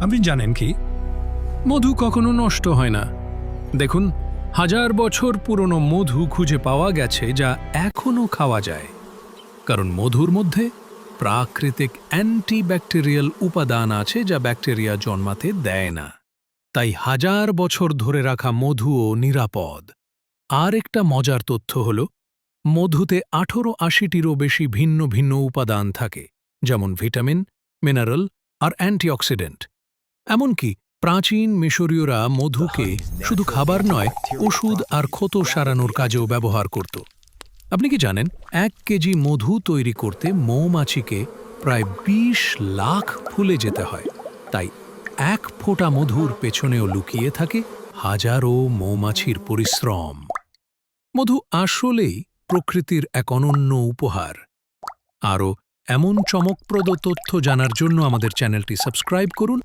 আপনি জানেন কি, মধু কখনো নষ্ট হয় না। দেখুন, 1000 বছর পুরনো মধু খুঁজে পাওয়া গেছে যা এখনো খাওয়া যায়, কারণ মধুর মধ্যে প্রাকৃতিক অ্যান্টিব্যাকটেরিয়াল উপাদান আছে যা ব্যাকটেরিয়া জন্মাতে দেয় না। তাই 1000 বছর ধরে রাখা মধুও নিরাপদ। আর একটা মজার তথ্য হল, মধুতে 1880-টিরও বেশি ভিন্ন ভিন্ন উপাদান থাকে, যেমন ভিটামিন, মিনারেল আর অ্যান্টিঅক্সিডেন্ট। এমনকি প্রাচীন মিশরীয়রা মধুকে শুধু খাবার নয়, ওষুধ আর ক্ষত সারানোর কাজেও ব্যবহার করত। আপনি কি জানেন, 1 কেজি মধু তৈরি করতে মৌমাছিকে প্রায় 20 লাখ ফুলে যেতে হয়। তাই 1 ফোঁটা মধুর পেছনেও লুকিয়ে থাকে হাজারো মৌমাছির পরিশ্রম। মধু আসলেই প্রকৃতির এক অনন্য উপহার। আরও এমন চমকপ্রদ তথ্য জানার জন্য আমাদের চ্যানেলটি সাবস্ক্রাইব করুন